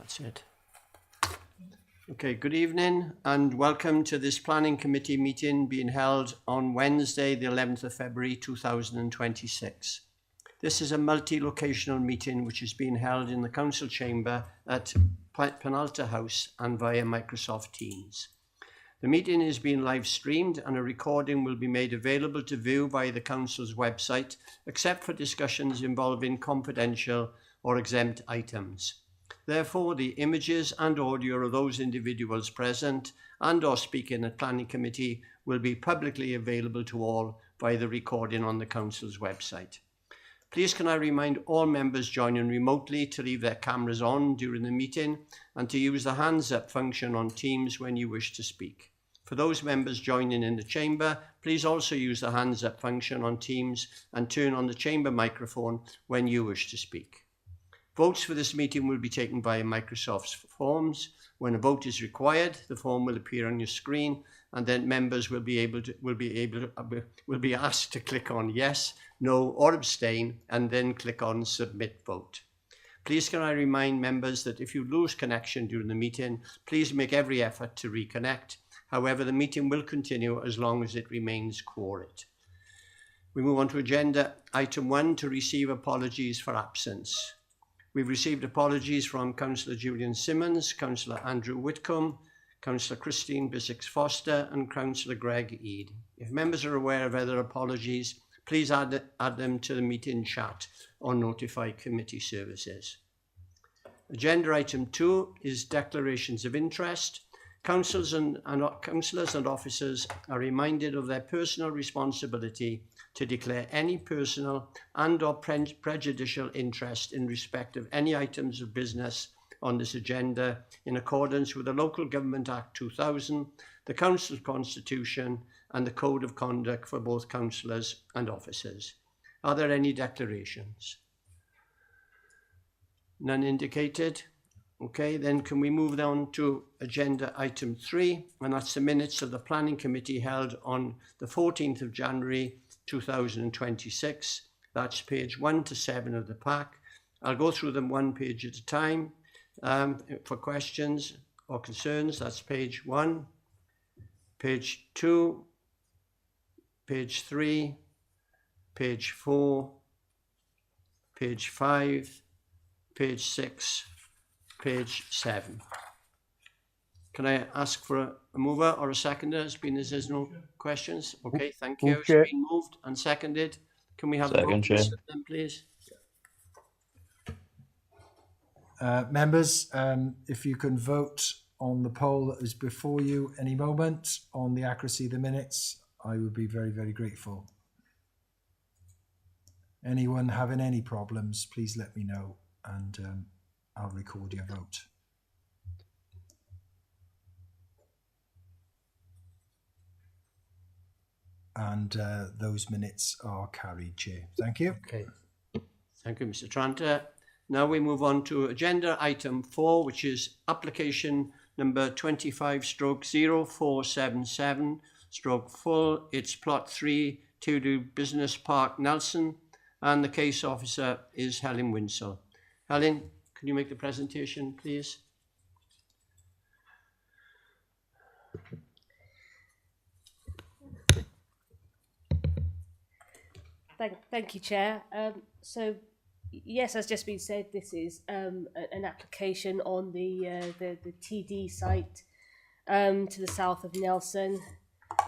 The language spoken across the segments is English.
That's it. Okay, good evening and welcome to this Planning Committee meeting being held on Wednesday, the 11th of February 2026. This is a multi-locational meeting which is being held in the Council Chamber at Penalta House and via Microsoft Teams. The meeting is being live streamed and a recording will be made available to view via the Council's website, except for discussions involving confidential or exempt items. Therefore, the images and audio of those individuals present and or speaking at Planning Committee will be publicly available to all via the recording on the Council's website. Please can I remind all members joining remotely to leave their cameras on during the meeting and to use the hands up function on Teams when you wish to speak. For those members joining in the chamber, please also use the hands up function on Teams and turn on the chamber microphone when you wish to speak. Votes for this meeting will be taken via Microsoft's forms. When a vote is required, the form will appear on your screen, and then members will be asked to click on yes, no, or abstain, and then click on submit vote. Please can I remind members that if you lose connection during the meeting, please make every effort to reconnect. However, the meeting will continue as long as it remains quorate. We move on to agenda item 1 to receive apologies for absence. We've received apologies from Councillor Julian Simmons, Councillor Andrew Whitcomb, Councillor Christine Bissex-Foster and Councillor Greg Eade. If members are aware of other apologies, please add them to the meeting chat or notify committee services. Agenda item 2 is declarations of interest. Councillors and officers are reminded of their personal responsibility to declare any personal and or prejudicial interest in respect of any items of business on this agenda in accordance with the Local Government Act 2000, the Council's Constitution and the Code of Conduct for both councillors and officers. Are there any declarations? None indicated. Okay, then can we move on to agenda item 3, and that's the minutes of the Planning Committee held on the 14th of January 2026. That's page 1 to 7 of the pack. I'll go through them one page at a time. For questions or concerns, that's page 1, page 2, page 3, page 4, page 5, page 6, page 7. Can I ask for a mover or a seconder, as there's no questions? Okay, thank you. It's been moved and seconded. Can we have a vote then, please? Members, if you can vote on the poll that is before you any moment on the accuracy of the minutes, I would be very, very grateful. Anyone having any problems, please let me know and I'll record your vote. And those minutes are carried, Chair. Thank you. Okay. Thank you, Mr. Tranter. Now we move on to agenda item 4, which is application number 25/0477/full. It's plot 3, Tudor Business Park, Nelson, and the case officer is Helen Winsell. Helen, can you make the presentation, please? Thank you, Chair. So, yes, as just been said, this is an application on the TD site to the south of Nelson.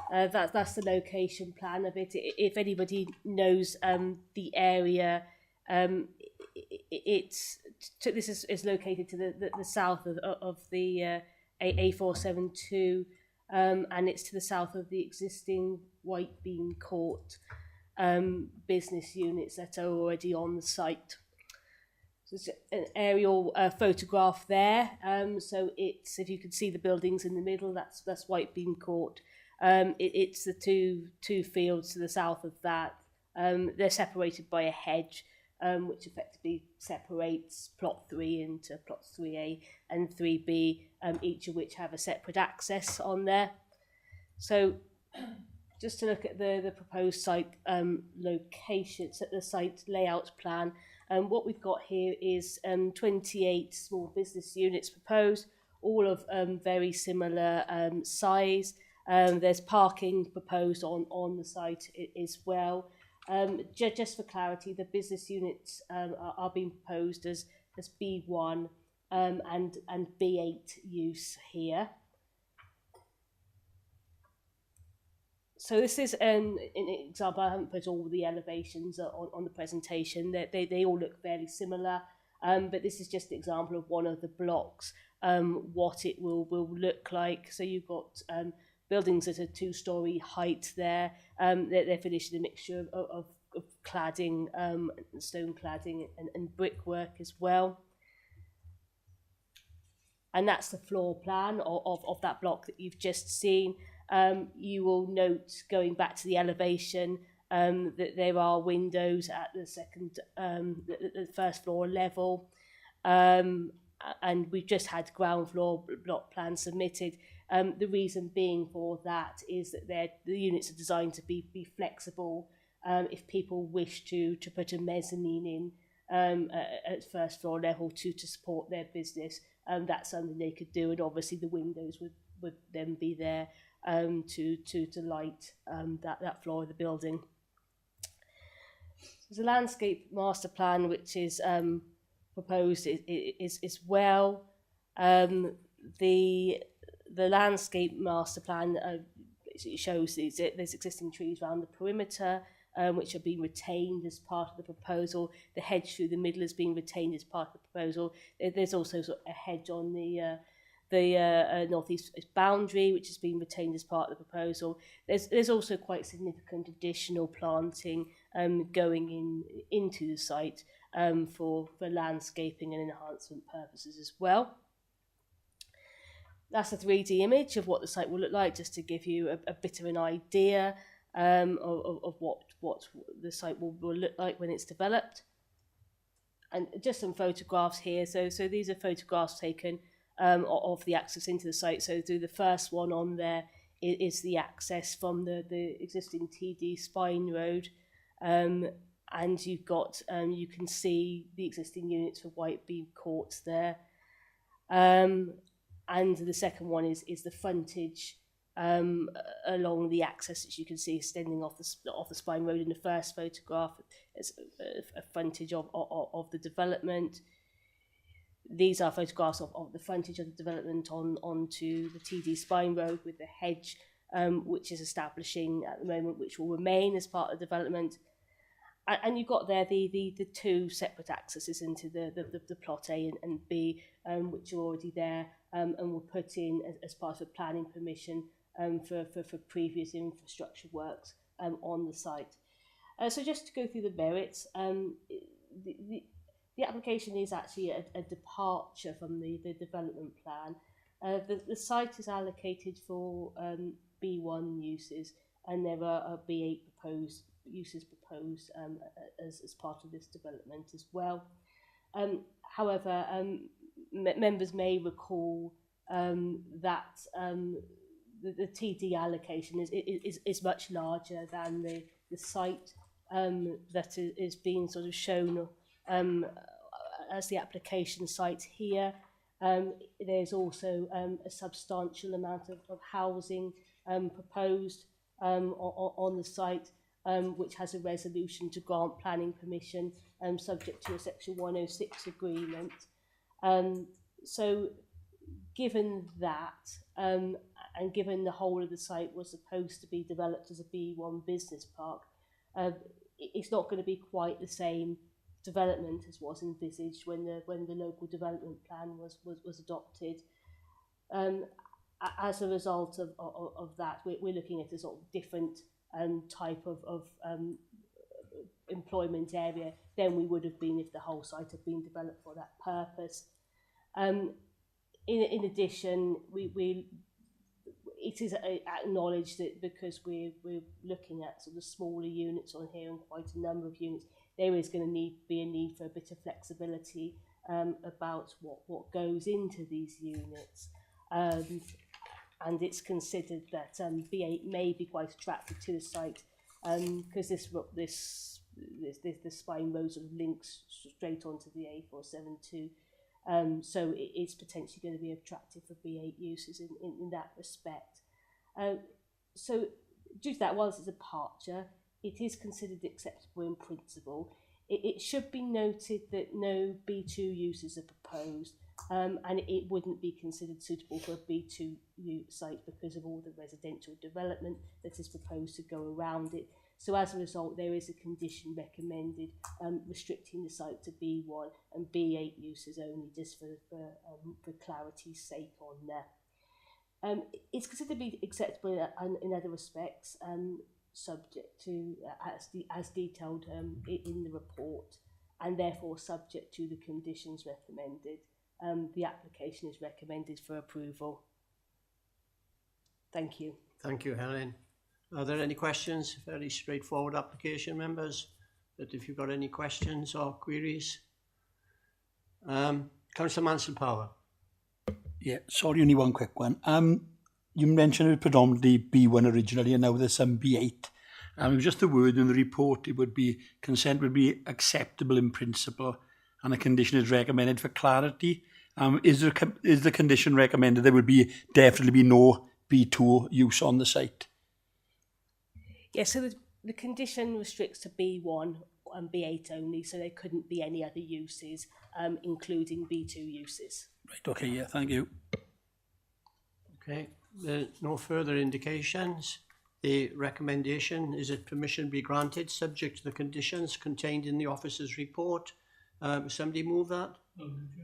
That's the location plan of it. If anybody knows the area, this is located to the south of the A472, and it's to the south of the existing White Bean Court business units that are already on the site. So it's an aerial photograph there. So it's, if you can see the buildings in the middle, that's White Bean Court. It's the two fields to the south of that. They're separated by a hedge, which effectively separates plot 3 into plots 3A and 3B, each of which have a separate access on there. So just to look at the proposed site locations, at the site layout plan, What we've got here is 28 small business units proposed, all of very similar size. There's parking proposed on the site as well. Just for clarity, the business units are being proposed as B1 and B8 use here. So this is an example. I haven't put all the elevations on the presentation. They all look fairly similar, but this is just an example of one of the blocks, what it will look like. So you've got buildings at a 2-storey height there. They're finished in a mixture of cladding, stone cladding and brickwork as well. And that's the floor plan of that block that you've just seen. You will note, going back to the elevation, that there are windows at the first floor level, and we've just had ground floor block plans submitted. The reason being for that is that the units are designed to be flexible. If people wish to put a mezzanine in at first floor level to support their business, that's something they could do, and obviously the windows would then be there to light that floor of the building. There's a landscape master plan which is proposed is well. The landscape master plan shows there's existing trees around the perimeter, which are being retained as part of the proposal. The hedge through the middle is being retained as part of the proposal. There's also sort of a hedge on the northeast boundary, which has been retained as part of the proposal. There's also quite significant additional planting going into the site for landscaping and enhancement purposes as well. That's a 3D image of what the site will look like, just to give you a bit of an idea of what the site will look like when it's developed. And just some photographs here. So these are photographs taken of the access into the site. So the first one on there is the access from the existing TD Spine Road, and you've got you can see the existing units for White Beam Court there, and the second one is the frontage along the access, which you can see extending off the Spine Road in the first photograph. It's a frontage of the development. These are photographs of the frontage of the development onto the TD Spine Road, with the hedge which is establishing at the moment, which will remain as part of the development. And you've got there the two separate accesses into the plot A and B, which are already there and were put in as part of planning permission for previous infrastructure works on the site. So just to go through the merits, the application is actually a departure from the development plan. The site is allocated for B1 uses, and there are B8 uses proposed as part of this development as well. However, members may recall that the TD allocation is much larger than the site that is being sort of shown as the application site here. There's also a substantial amount of housing proposed on the site, which has a resolution to grant planning permission subject to a Section 106 agreement. So given that, and given the whole of the site was supposed to be developed as a B1 business park, it's not going to be quite the same development as was envisaged when the local development plan was adopted. As a result of that, we're looking at a sort of different type of employment area than we would have been if the whole site had been developed for that purpose. In addition, it is acknowledged that because we're looking at sort of smaller units on here and quite a number of units, there is going to be a need for a bit of flexibility about what goes into these units. And it's considered that B8 may be quite attractive to the site because the spine road sort of links straight onto the A472. So it's potentially going to be attractive for B8 uses in that respect. So due to that, whilst it's a departure, it is considered acceptable in principle. It should be noted that no B2 uses are proposed, and it wouldn't be considered suitable for a B2 site because of all the residential development that is proposed to go around it. So as a result, there is a condition recommended restricting the site to B1 and B8 uses only, just for clarity's sake on there. It's considered to be acceptable in other respects, subject to, as detailed in the report, and therefore subject to the conditions recommended. The application is recommended for approval. Thank you. Thank you, Helen. Are there any questions? Fairly straightforward application, members. But if you've got any questions or queries, Councillor Mansell-Power. Yeah, sorry, only one quick one. You mentioned it was predominantly B1 originally, and now there's some B8. It was just the word in the report. It would be consent would be acceptable in principle, and a condition is recommended for clarity. Is the condition recommended there would definitely be no B2 use on the site? Yes, so the condition restricts to B1 and B8 only, so there couldn't be any other uses, including B2 uses. Right, okay, yeah, thank you. Okay, no further indications. The recommendation is that permission be granted subject to the conditions contained in the officer's report. Somebody move that?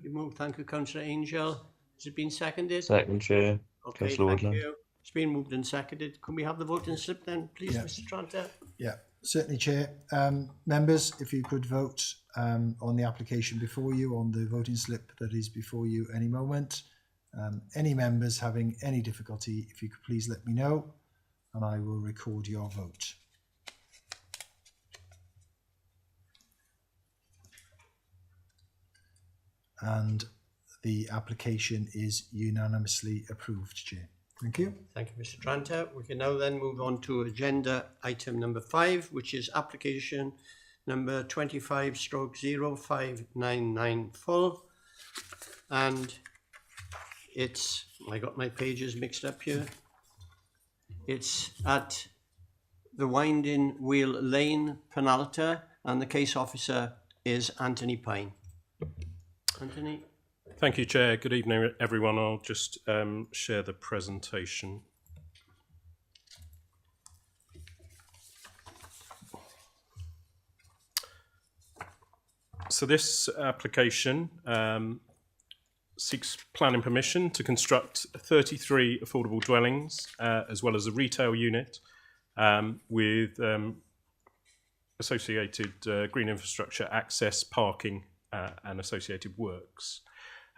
You move, thank you, Councillor Angel. Has it been seconded? Second, Chair. Okay, Councillor thank Woodland. you. It's been moved and seconded. Can we have the voting slip then, please, Yeah. Mr. Tranter? Yeah, certainly, Chair. Members, if you could vote on the application before you, on the voting slip that is before you any moment. Any members having any difficulty, if you could please let me know, and I will record your vote. And the application is unanimously approved, Chair. Thank you. Thank you, Mr. Tranter. We can now then move on to agenda item number 5, which is application number 25/0599 full. And it's, I got my pages mixed up here. It's at the Winding Wheel Lane, Penalta, and the case officer is Anthony Pine. Anthony? Thank you, Chair. Good evening, everyone. I'll just share the presentation. So this application seeks planning permission to construct 33 affordable dwellings, as well as a retail unit with associated green infrastructure, access, parking, and associated works.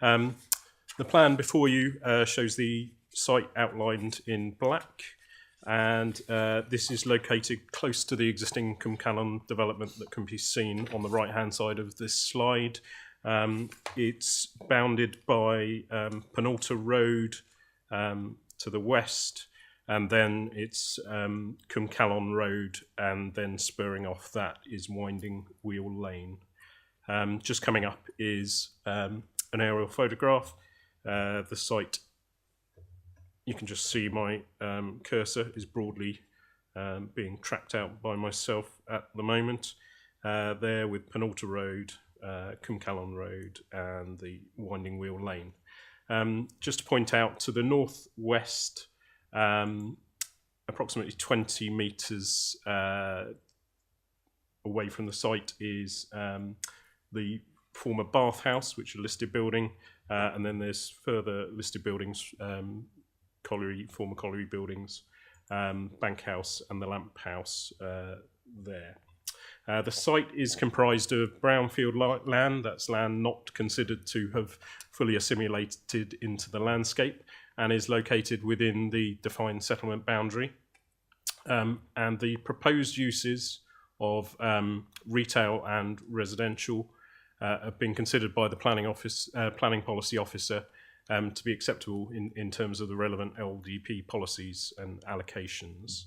The plan before you shows the site outlined in black, and this is located close to the existing Cwmcallon development that can be seen on the right-hand side of this slide. It's bounded by Penalta Road to the west, and then it's Cwmcallon Road, and then spurring off that is Winding Wheel Lane. Just coming up is an aerial photograph. The site, you can just see my cursor is broadly being tracked out by myself at the moment. There with Penalta Road, Cwmcallon Road and the Winding Wheel Lane. Just to point out, to the northwest, approximately 20 metres away from the site is the former bath house, which is a listed building, and then there's further listed buildings, former colliery buildings, bank house and the lamp house there. The site is comprised of brownfield land, that's land not considered to have fully assimilated into the landscape, and is located within the defined settlement boundary. And the proposed uses of retail and residential have been considered by the planning policy officer to be acceptable in terms of the relevant LDP policies and allocations.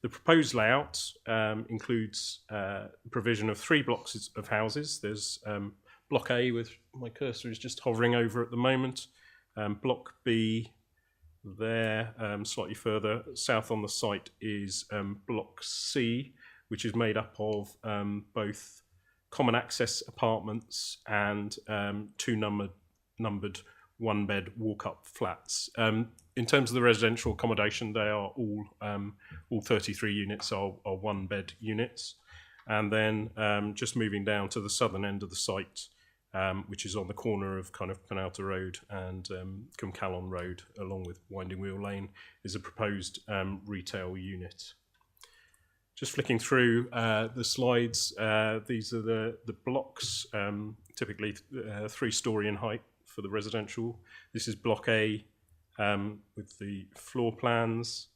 The proposed layout includes provision of 3 blocks of houses. There's Block A, with my cursor is just hovering over at the moment. Block B there, slightly further south on the site, is Block C, which is made up of both common access apartments and 2 numbered 1-bed walk-up flats. In terms of the residential accommodation, they are all 33 units are 1-bed units. And then just moving down to the southern end of the site, which is on the corner of kind of Penalta Road and Cwmcallon Road, along with Winding Wheel Lane, is a proposed retail unit. Just flicking through the slides, these are the blocks, typically 3-storey in height for the residential. This is Block A with the floor plans,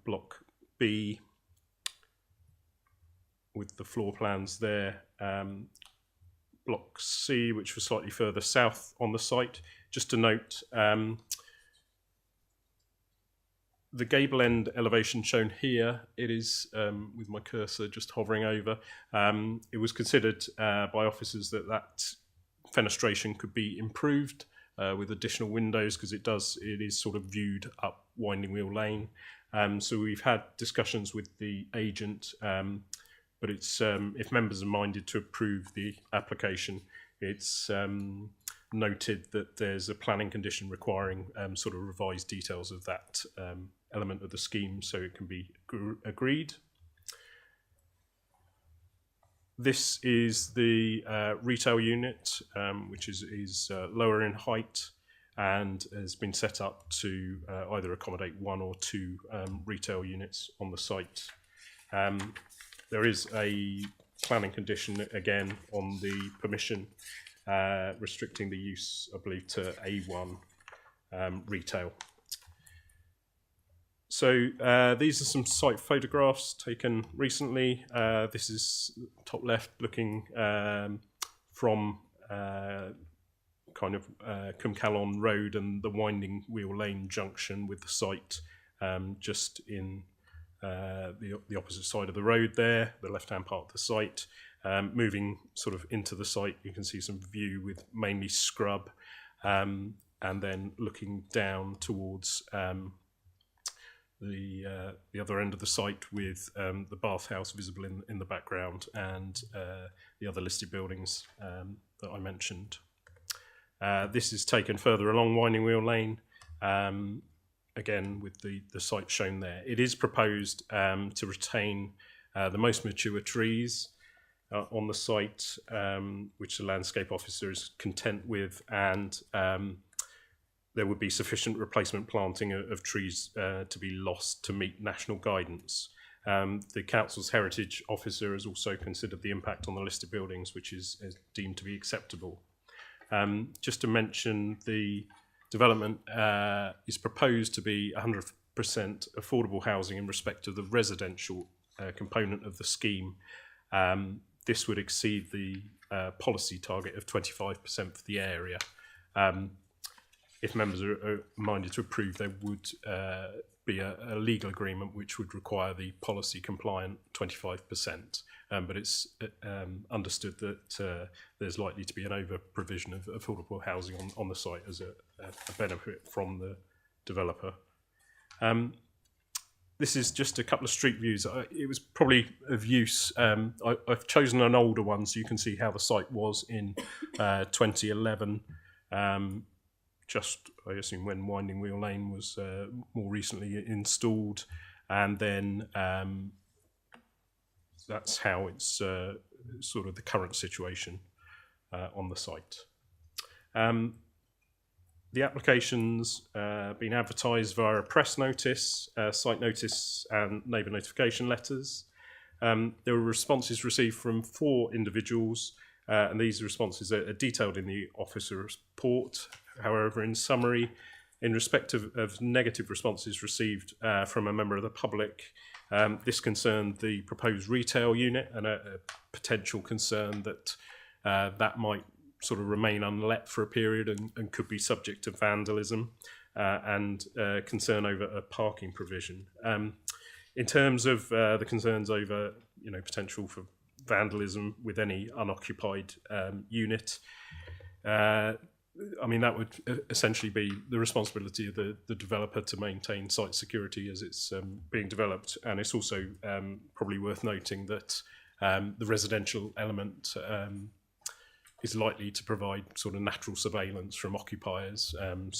Block B with the floor plans there, Block C, which was slightly further south on the site. Just to note, the gable end elevation shown here, it is, with my cursor just hovering over, it was considered by officers that fenestration could be improved with additional windows, because it is sort of viewed up Winding Wheel Lane. So we've had discussions with the agent, but it's if members are minded to approve the application, it's noted that there's a planning condition requiring sort of revised details of that element of the scheme, so it can be agreed. This is the retail unit, which is lower in height and has been set up to either accommodate 1 or 2 retail units on the site. There is a planning condition again on the permission restricting the use, I believe, to A1 retail. So these are some site photographs taken recently. This is top left, looking from kind of Cwmcallon Road and the Winding Wheel Lane junction with the site just in the opposite side of the road there, the left-hand part of the site. Moving sort of into the site, you can see some view with mainly scrub, and then looking down towards the other end of the site with the bathhouse visible in the background, and the other listed buildings that I mentioned. This is taken further along Winding Wheel Lane, again with the site shown there. It is proposed to retain the most mature trees on the site, which the landscape officer is content with, and there would be sufficient replacement planting of trees to be lost to meet national guidance. The council's heritage officer has also considered the impact on the listed buildings, which is deemed to be acceptable. Just to mention, the development is proposed to be 100% affordable housing in respect of the residential component of the scheme. This would exceed the policy target of 25% for the area. If members are minded to approve, there would be a legal agreement which would require the policy compliant 25%. But it's understood that there's likely to be an over provision of affordable housing on the site as a benefit from the developer. This is just a couple of street views. It was probably of use. I've chosen an older one so you can see how the site was in 2011. Just, I assume, when Winding Wheel Lane was more recently installed, and then that's how it's sort of the current situation on the site. The application's been advertised via a press notice, site notice and neighbour notification letters. There were responses received from 4 individuals, and these responses are detailed in the officer's report. However, in summary, in respect of negative responses received from a member of the public, this concerned the proposed retail unit and a potential concern that that might sort of remain unlet for a period and could be subject to vandalism, and concern over a parking provision. In terms of the concerns over, potential for vandalism with any unoccupied unit, that would essentially be the responsibility of the developer to maintain site security as it's being developed. And it's also probably worth noting that the residential element is likely to provide sort of natural surveillance from occupiers. That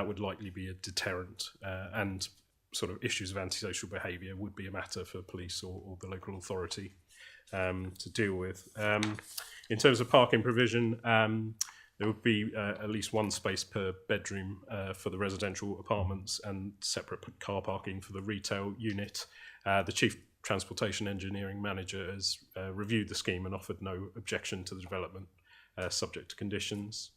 would likely be a deterrent, and sort of issues of antisocial behaviour would be a matter for police or the local authority to deal with. In terms of parking provision, there would be at least one space per bedroom for the residential apartments and separate car parking for the retail unit. The Chief Transportation Engineering Manager has reviewed the scheme and offered no objection to the development, subject to conditions.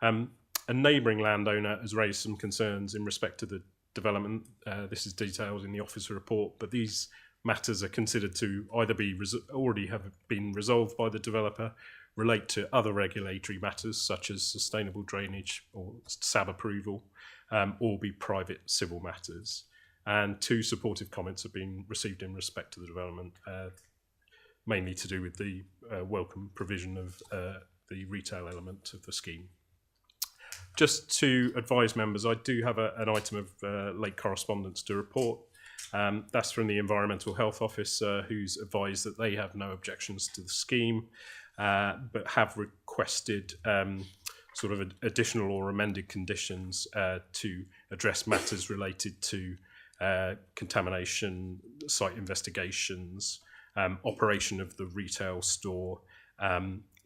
A neighbouring landowner has raised some concerns in respect to the development. This is detailed in the officer report, but these matters are considered to either be already have been resolved by the developer, relate to other regulatory matters such as sustainable drainage or SAB approval, or be private civil matters. And 2 supportive comments have been received in respect to the development, mainly to do with the welcome provision of the retail element of the scheme. Just to advise members, I do have an item of late correspondence to report. That's from the Environmental Health Office, who's advised that they have no objections to the scheme, but have requested sort of additional or amended conditions to address matters related to contamination, site investigations, operation of the retail store,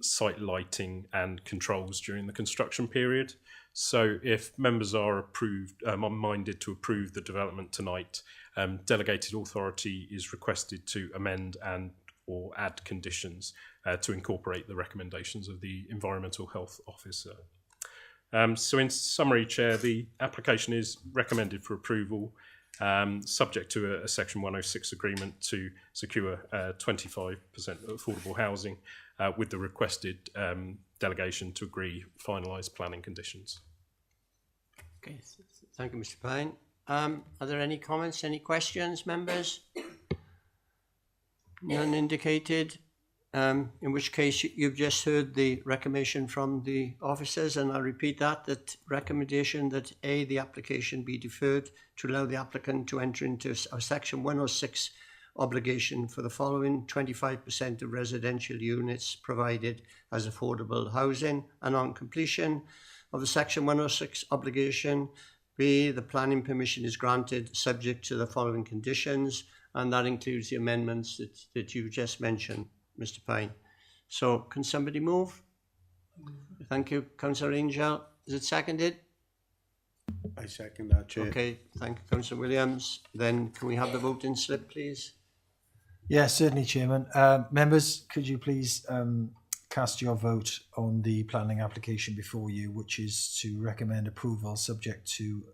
site lighting and controls during the construction period. So if members are minded to approve the development tonight, delegated authority is requested to amend and or add conditions to incorporate the recommendations of the Environmental Health Officer. So in summary, Chair, the application is recommended for approval, subject to a Section 106 agreement to secure 25% affordable housing, with the requested delegation to agree finalised planning conditions. Okay, thank you, Mr. Pine. Are there any comments, any questions, members? None indicated. In which case, you've just heard the recommendation from the officers, and I'll repeat that recommendation that A, the application be deferred to allow the applicant to enter into a Section 106 obligation for the following: 25% of residential units provided as affordable housing, and on completion of the Section 106 obligation, B, the planning permission is granted subject to the following conditions, and that includes the amendments that you just mentioned, Mr. Pine. So can somebody move? Thank you, Councillor Angel. Is it seconded? I second that, Chair. Okay, thank you, Councillor Williams. Then can we have the voting slip, please? Yes, certainly, Chairman. Members, could you please cast your vote on the planning application before you, which is to recommend approval subject to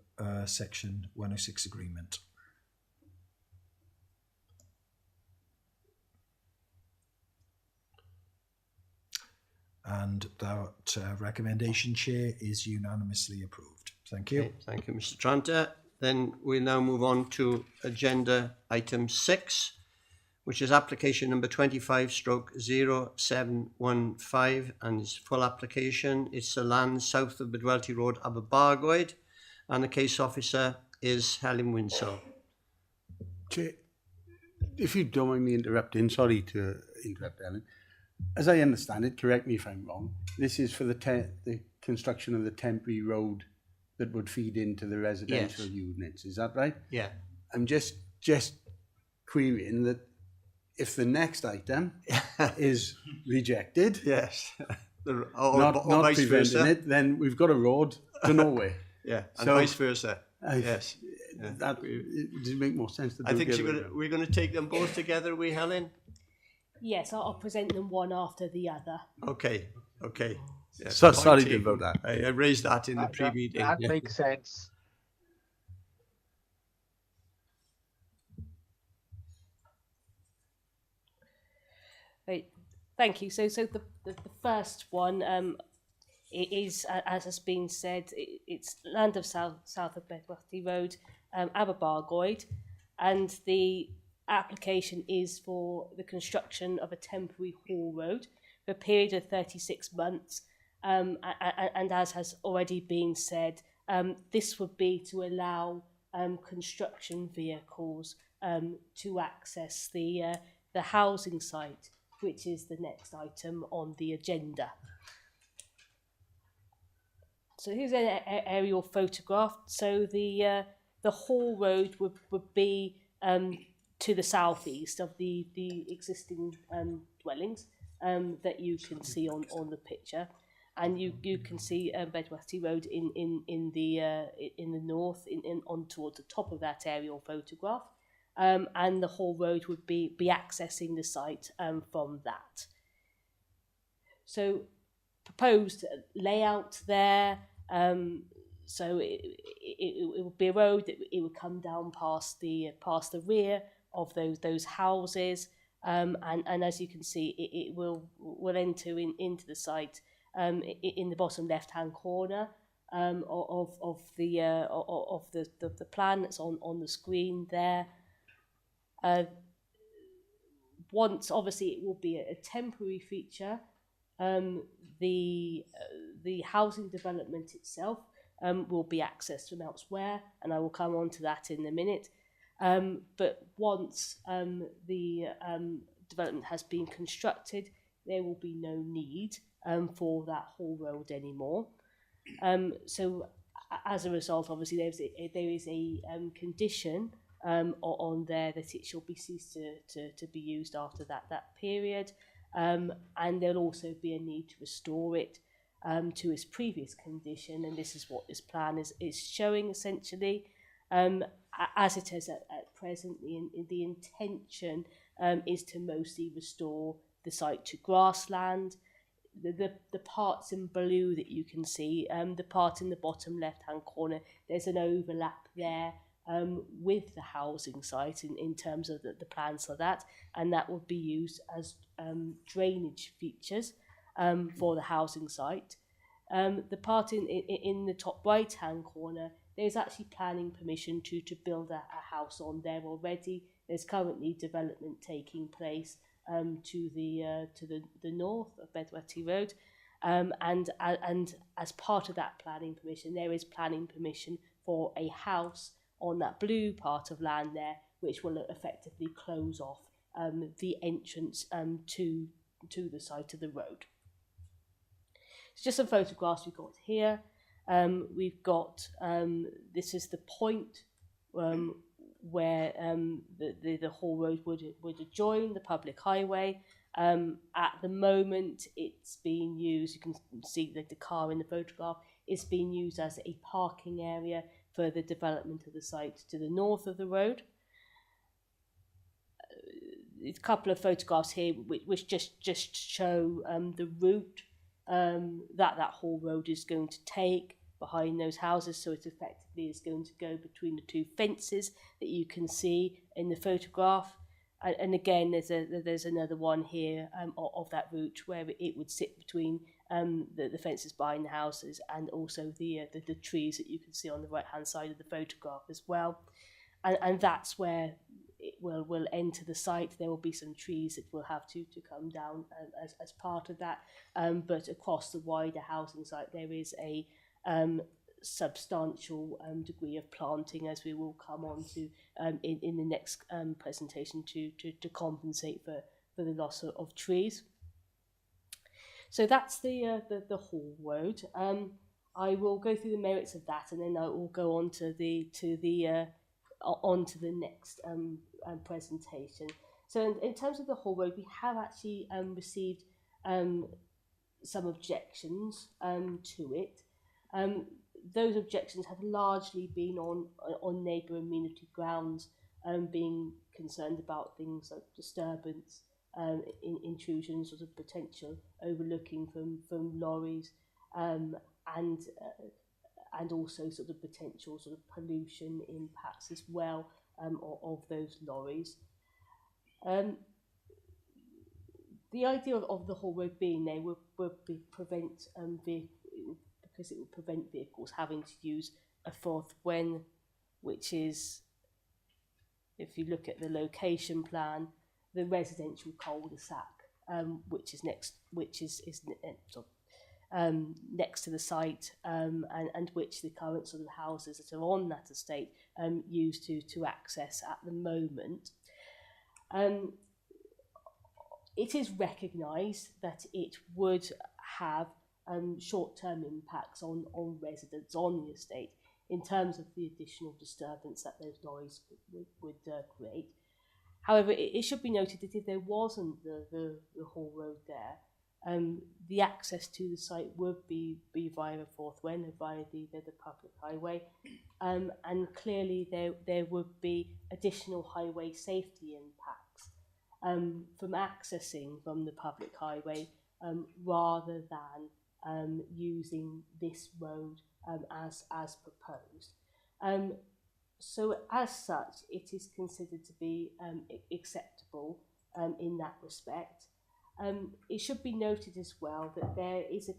Section 106 agreement. And that recommendation, Chair, is unanimously approved. Thank you. Okay, thank you, Mr. Tranter. Then we'll now move on to agenda item 6, which is application number 25/0715, and its full application. It's the land south of Bedwellty Road, Aberbargoed, and the case officer is Helen Winsell. Chair, if you don't mind me interrupting, sorry to interrupt, Ellen. As I understand it, correct me if I'm wrong, this is for the construction of the temporary road that would feed into the residential units. Is that right? Yeah. I'm just querying that if the next item is rejected, Yes. not vice preventing versa. it, then we've got a road to nowhere. Yeah, and So- vice versa. Yes. That does it make more sense to do I think the other way around? we're going to take them both together, we, Helen? Yes, I'll present them one after the other. Okay. Yes, So point sorry to taken. vote that. I raised that in the pre-meeting. That Yeah. makes sense. Right, thank you. So the first one, it is, as has been said, it's land of south of Bedworthy Road, Aberbargoed. and the application is for the construction of a temporary haul road for a period of 36 months. And as has already been said, this would be to allow construction vehicles to access the housing site, which is the next item on the agenda. So here's an aerial photograph. So the haul road would be to the southeast of the existing dwellings that you can see on the picture, and you can see Bedworthy Road in the north, on towards the top of that aerial photograph, and the haul road would be accessing the site from that. So proposed layout there. So it would be a road that it would come down past the rear of those houses, and as you can see, it will enter into the site in the bottom left hand corner of the plan that's on the screen there. Once, obviously, it will be a temporary feature. The housing development itself will be accessed from elsewhere, and I will come on to that in a minute. But once the development has been constructed, there will be no need for that haul road anymore. So as a result, obviously, there is a condition on there that it shall be ceased to be used after that period. And there'll also be a need to restore it to its previous condition, and this is what this plan is showing essentially. As it is at present, the intention is to mostly restore the site to grassland. The parts in blue that you can see, the part in the bottom left hand corner, there's an overlap there with the housing site in terms of the plans for that, and that would be used as drainage features for the housing site. The part in the top right hand corner, there's actually planning permission to build a house on there already. There's currently development taking place to the north of Bedworthy Road, and as part of that planning permission, there is planning permission for a house on that blue part of land there, which will effectively close off the entrance to the site of the road. So just some photographs we've got here. We've got this is the point where the haul road would adjoin the public highway. At the moment, it's being used. You can see the car in the photograph. It's being used as a parking area for the development of the site to the north of the road. A couple of photographs here which just show the route that haul road is going to take behind those houses. So it effectively is going to go between the two fences that you can see in the photograph. And again, there's another one here of that route where it would sit between the fences behind the houses and also the trees that you can see on the right hand side of the photograph as well. And that's where it will enter the site. There will be some trees that will have to come down as part of that. But across the wider housing site, there is a substantial degree of planting, as we will come on to in the next presentation to compensate for the loss of trees. So that's the haul road. I will go through the merits of that, and then I will go on to the next presentation. So in terms of the haul road, we have actually received some objections to it. Those objections have largely been on neighbour amenity grounds, being concerned about things like disturbance, intrusions, sort of potential overlooking from lorries, and also sort of potential sort of pollution impacts as well of those lorries. The idea of the haul road being there would prevent because it would prevent vehicles having to use a fourth when, which is if you look at the location plan, the residential cul-de-sac, which is next to the site, and which the current sort of houses that are on that estate use to access at the moment. It is recognised that it would have short-term impacts on residents on the estate in terms of the additional disturbance that those lorries would create. However, it should be noted that if there wasn't the Hall Road there, the access to the site would be via the Forth Wen, via the public highway, and clearly there would be additional highway safety impacts from accessing from the public highway rather than using this road as proposed. So as such, it is considered to be acceptable in that respect. It should be noted as well that there is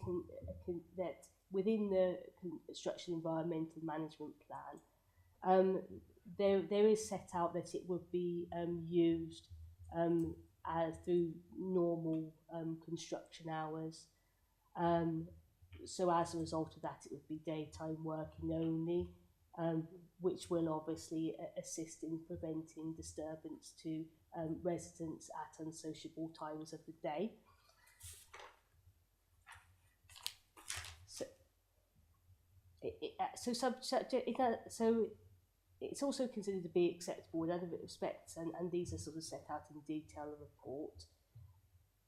that within the construction environmental management plan, there is set out that it would be used as through normal construction hours. So as a result of that, it would be daytime working only, which will obviously assist in preventing disturbance to residents at unsociable times of the day. So it's also considered to be acceptable in other respects, and these are sort of set out in detail in the report.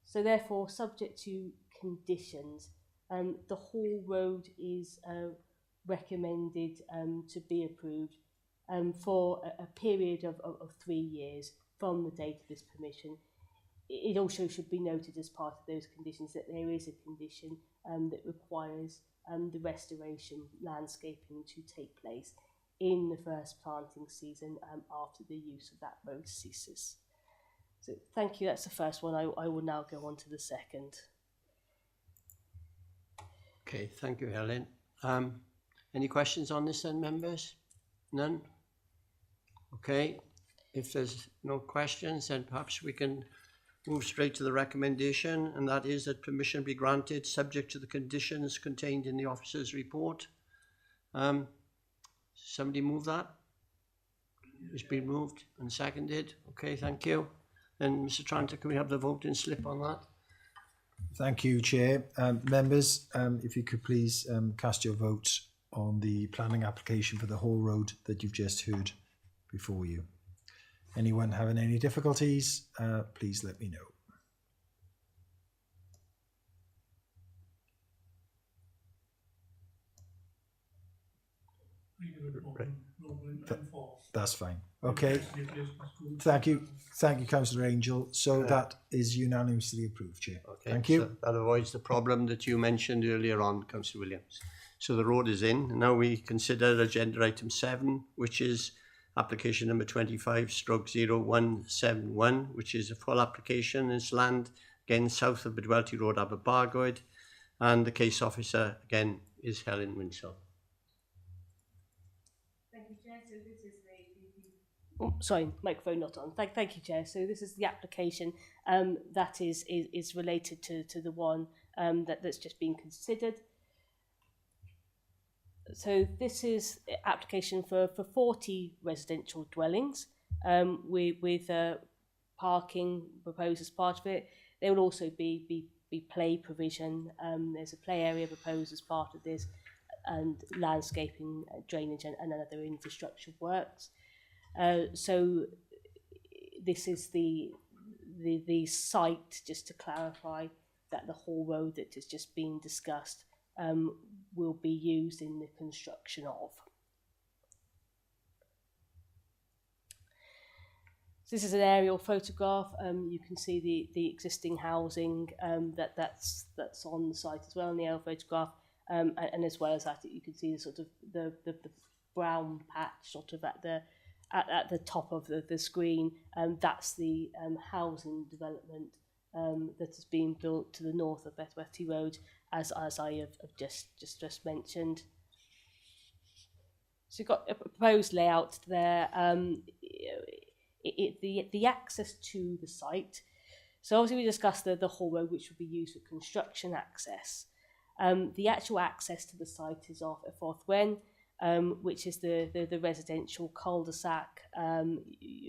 So therefore, subject to conditions, the Hall Road is recommended to be approved for a period of 3 years from the date of this permission. It also should be noted as part of those conditions that there is a condition that requires the restoration landscaping to take place in the first planting season after the use of that road ceases. So thank you, that's the first one. I will now go on to the second. Okay, thank you, Helen. Any questions on this then, members? None? Okay, if there's no questions, then perhaps we can move straight to the recommendation, and that is that permission be granted subject to the conditions contained in the officer's report. Somebody move that? It's been moved and seconded. Okay, thank you. Then, Mr. Tranter, can we have the voting slip on that? Thank you, Chair. Members, if you could please cast your votes on the planning application for the Hall Road that you've just heard before you. Anyone having any difficulties, please let me know. That's fine. Okay. Thank you, Councillor Angel. So that is unanimously approved, Chair. Okay, Thank you. so that avoids the problem that you mentioned earlier on, Councillor Williams. So the road is in. Now we consider agenda item 7, which is application number 25/0171, which is a full application. It's land again south of Bedwellty Road, Aberbargoed, and the case officer again is Helen Winsell. Thank you, Chair. So this is sorry, microphone not on. Thank you, Chair. So this is the application that is related to the one that's just been considered. So this is application for 40 residential dwellings with parking proposed as part of it. There will also be play provision. There's a play area proposed as part of this, and landscaping, drainage, and other infrastructure works. So this is the site, just to clarify, that the Hall Road that has just been discussed will be used in the construction of. So this is an aerial photograph. You can see the existing housing that's on the site as well in the aerial photograph, and as well as that, you can see the sort of the brown patch sort of at the top of the screen. That's the housing development that is being built to the north of Bedwellty Road, as I have just mentioned. So you've got a proposed layout there. the access to the site. So obviously we discussed the Hall Road, which would be used for construction access. The actual access to the site is off at Forth Wen, which is the residential cul-de-sac. I don't know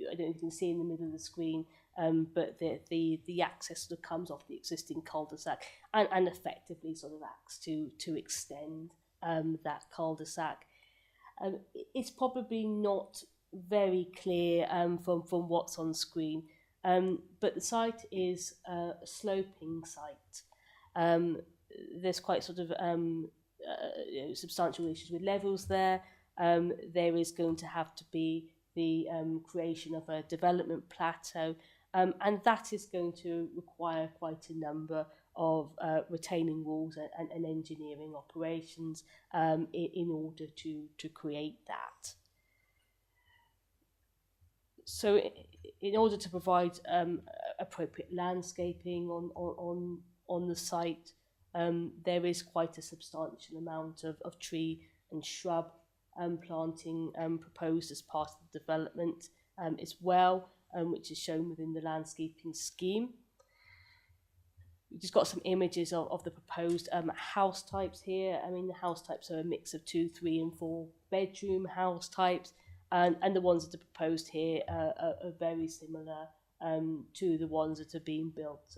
if you can see in the middle of the screen, but the access sort of comes off the existing cul-de-sac and effectively sort of acts to extend that cul-de-sac. It's probably not very clear from what's on screen, but the site is a sloping site. There's quite sort of substantial issues with levels there. There is going to have to be the creation of a development plateau, and that is going to require quite a number of retaining walls and engineering operations in order to create that. So in order to provide appropriate landscaping on the site, there is quite a substantial amount of tree and shrub planting proposed as part of the development as well, which is shown within the landscaping scheme. We've just got some images of the proposed house types here. I mean, the house types are a mix of 2, 3 and 4 bedroom house types, and the ones that are proposed here are very similar to the ones that are being built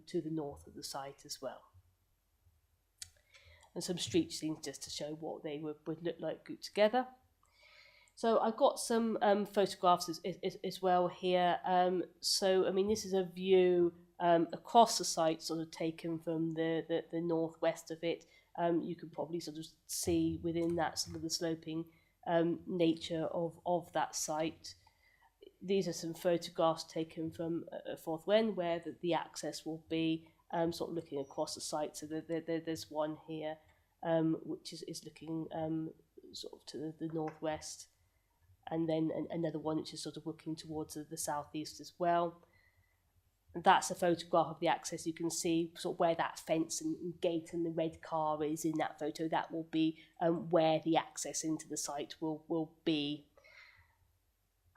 to the north of the site as well. And some street scenes just to show what they would look like grouped together. So I've got some photographs as well here. So, I mean, this is a view across the site, sort of taken from the northwest of it. You can probably sort of see within that sort of the sloping nature of that site. These are some photographs taken from Forth Wen, where the access will be sort of looking across the site. So there's one here which is looking sort of to the northwest, and then another one which is sort of looking towards the southeast as well. That's a photograph of the access. You can see sort of where that fence and gate and the red car is in that photo. That will be where the access into the site will be.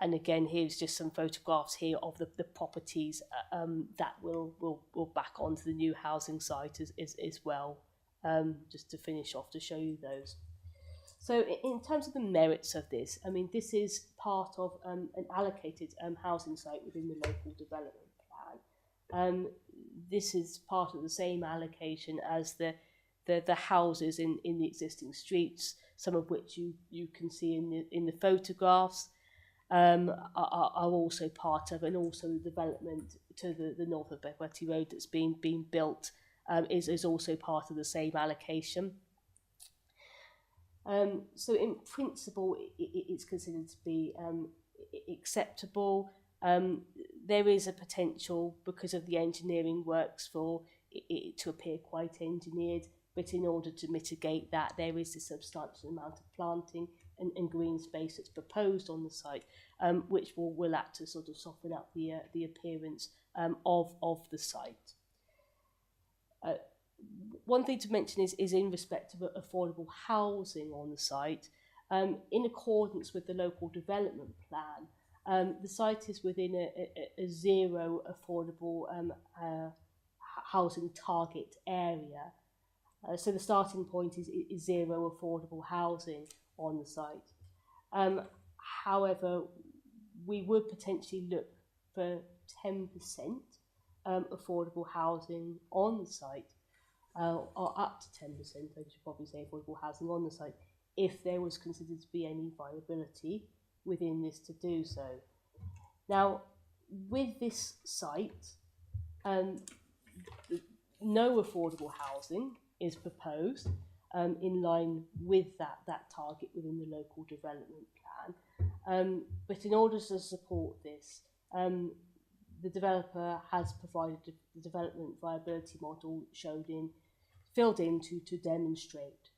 And again, here's just some photographs here of the properties that will back onto the new housing site as well, just to finish off to show you those. So in terms of the merits of this, I mean, this is part of an allocated housing site within the local development plan. This is part of the same allocation as the houses in the existing streets, some of which you can see in the photographs. Are also part of, and also the development to the north of Beckwetty Road that's being built is also part of the same allocation. So in principle, it's considered to be acceptable. There is a potential, because of the engineering works, for it to appear quite engineered, but in order to mitigate that, there is a substantial amount of planting and green space that's proposed on the site, which will act to sort of soften up the appearance of the site. One thing to mention is in respect of affordable housing on the site. In accordance with the local development plan, the site is within a zero affordable housing target area. So the starting point is zero affordable housing on the site. However, we would potentially look for 10% affordable housing on the site, or up to 10%, I should probably say, affordable housing on the site, if there was considered to be any viability within this to do so. Now, with this site, no affordable housing is proposed in line with that target within the local development plan. But in order to support this, the developer has provided the development viability model filled in to demonstrate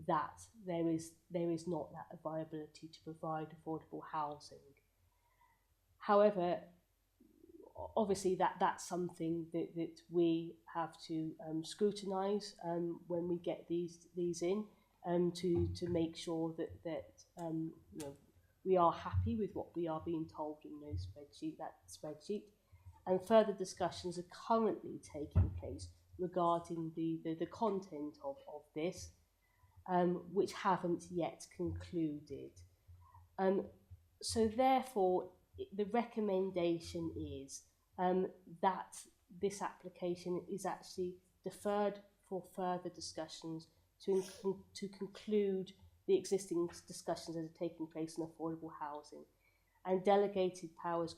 that there is not that viability to provide affordable housing. However, obviously that's something that we have to scrutinise when we get these in, to make sure that we are happy with what we are being told in that spreadsheet, and further discussions are currently taking place regarding the content of this, which haven't yet concluded. So therefore, the recommendation is that this application is actually deferred for further discussions to conclude the existing discussions that are taking place on affordable housing, and delegated powers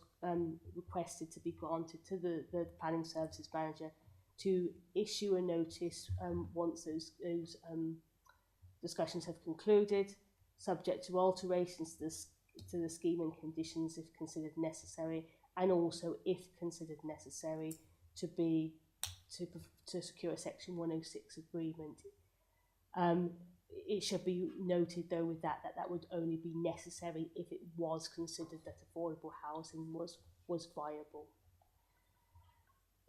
requested to be granted to the Planning Services Manager to issue a notice once those discussions have concluded, subject to alterations to the scheme and conditions if considered necessary, and also, if considered necessary, to secure a Section 106 agreement. It should be noted, though, with that would only be necessary if it was considered that affordable housing was viable.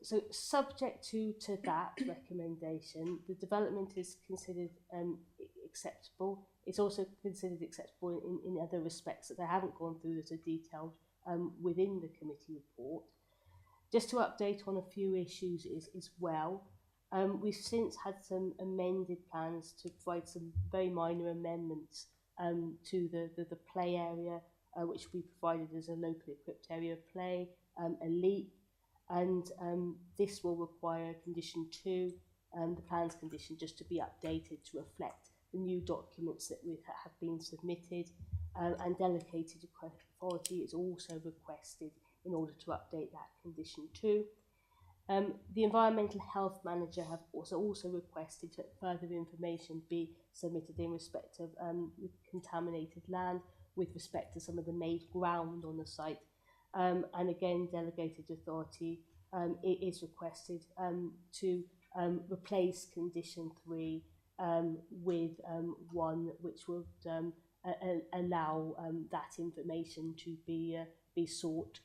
So, subject to that recommendation, the development is considered acceptable. It's also considered acceptable in other respects that I haven't gone through that are detailed within the committee report. Just to update on a few issues as well. We've since had some amended plans to provide some very minor amendments to the play area, which we provided as a locally equipped area of play, a leap, and this will require condition 2, the plans condition, just to be updated to reflect the new documents that have been submitted, and delegated authority is also requested in order to update that condition 2. The Environmental Health Manager have also requested that further information be submitted in respect of contaminated land with respect to some of the made ground on the site. And again, delegated authority is requested to replace condition 3 with one which would allow that information to be sought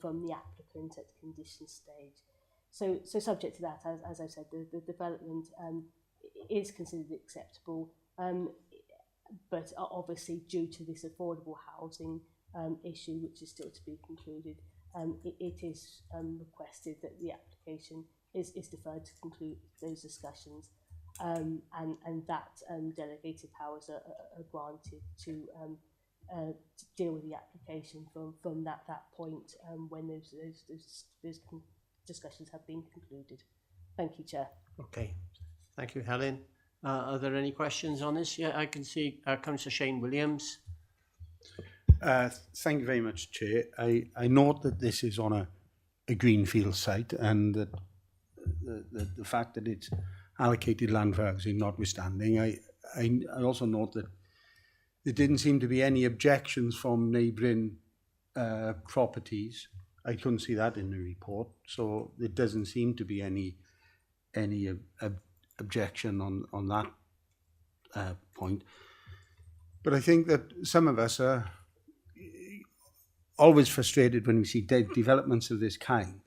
from the applicant at condition stage. So subject to that, as I've said, the development is considered acceptable, but obviously due to this affordable housing issue, which is still to be concluded, it is requested that the application is deferred to conclude those discussions, and that delegated powers are granted to deal with the application from that point when those discussions have been concluded. Thank you, Chair. Okay, thank you, Helen. Are there any questions on this? Yeah, I can see Councillor Shane Williams. Thank you very much, Chair. I note that this is on a greenfield site, and that the fact that it's allocated land for housing notwithstanding, I also note that there didn't seem to be any objections from neighbouring properties. I couldn't see that in the report, so there doesn't seem to be any objection on that point. But I think that some of us are always frustrated when we see developments of this kind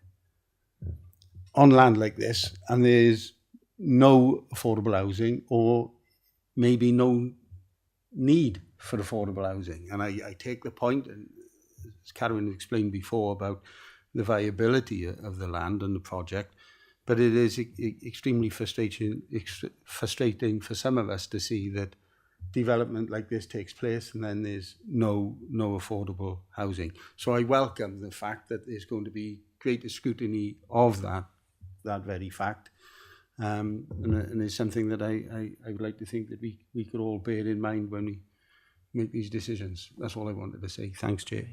on land like this, and there's no affordable housing, or maybe no need for affordable housing. And I take the point, as Karen explained before, about the viability of the land and the project, but it is extremely frustrating for some of us to see that development like this takes place and then there's no affordable housing. So I welcome the fact that there's going to be greater scrutiny of that very fact, and it's something that I would like to think that we could all bear in mind when we make these decisions. That's all I wanted to say. Thanks, Chair.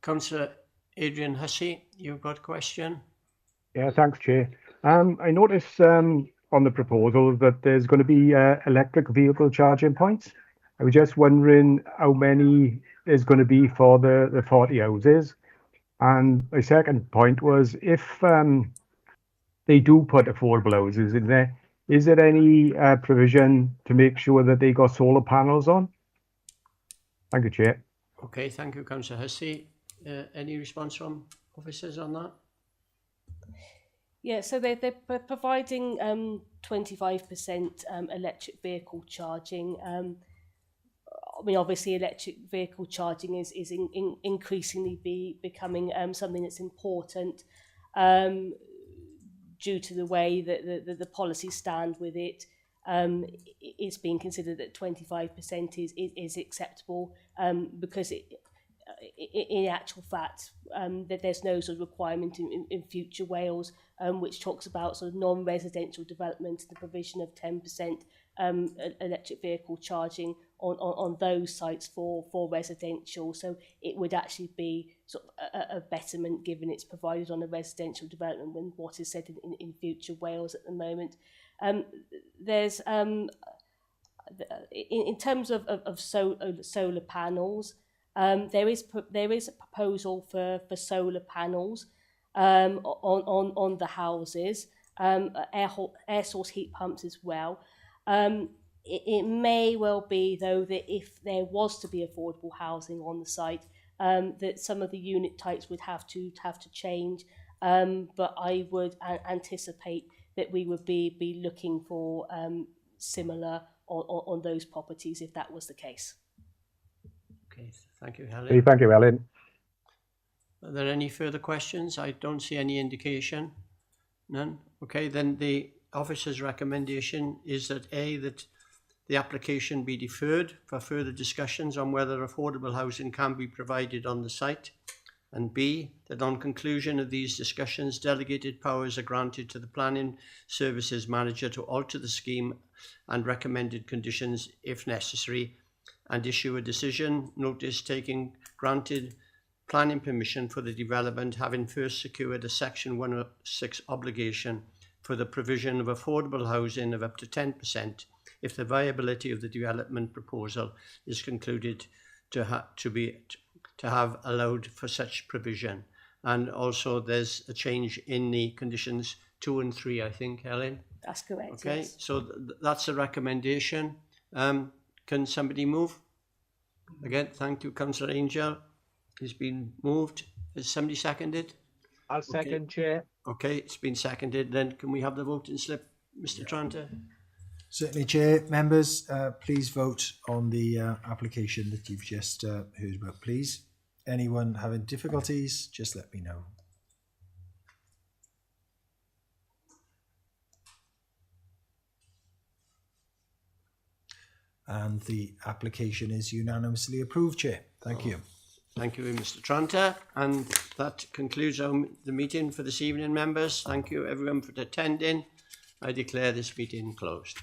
Councillor Adrian Hussey, you've got a question? Yeah, thanks, Chair. I noticed on the proposal that there's going to be electric vehicle charging points. I was just wondering how many there's going to be for the 40 houses. And my second point was, if they do put affordable houses in there, is there any provision to make sure that they got solar panels on? Thank you, Chair. Okay, thank you, Councillor Hussey. Any response from officers on that? Yeah, so they're providing 25% electric vehicle charging. I mean, obviously, electric vehicle charging is increasingly becoming something that's important due to the way that the policies stand with it. It's being considered that 25% is acceptable because in actual fact, that there's no sort of requirement in future Wales which talks about sort of non-residential development, the provision of 10% electric vehicle charging on those sites for residential. So it would actually be sort of a betterment given it's provided on a residential development than what is said in future Wales at the moment. There's in terms of solar panels, there is a proposal for solar panels on the houses, air source heat pumps as well. It may well be though that if there was to be affordable housing on the site, that some of the unit types would have to change. But I would anticipate that we would be looking for similar on those properties if that was the case. Okay, thank you, Helen. Okay, thank you, Ellen. Are there any further questions? I don't see any indication. None? Okay, then the officer's recommendation is that that the application be deferred for further discussions on whether affordable housing can be provided on the site, and B, that on conclusion of these discussions, delegated powers are granted to the planning services manager to alter the scheme and recommended conditions if necessary, and issue a decision notice taking granted planning permission for the development, having first secured a Section 106 obligation for the provision of affordable housing of up to 10% if the viability of the development proposal is concluded to have allowed for such provision. And also there's a change in the conditions 2 and 3, I think, Helen. That's correct. Okay, yes. so that's a recommendation. Can somebody move? Again, thank you, Councillor Angel. It's been moved. Has somebody seconded? I'll second, Chair. Okay, it's been seconded. Then can we have the voting slip, Mr. Tranter? Certainly, Chair. Members, please vote on the application that you've just heard about, please. Anyone having difficulties, just let me know. And the application is unanimously approved, Chair. Thank you. Thank you, Mr. Tranter. And that concludes the meeting for this evening, members. Thank you, everyone, for attending. I declare this meeting closed.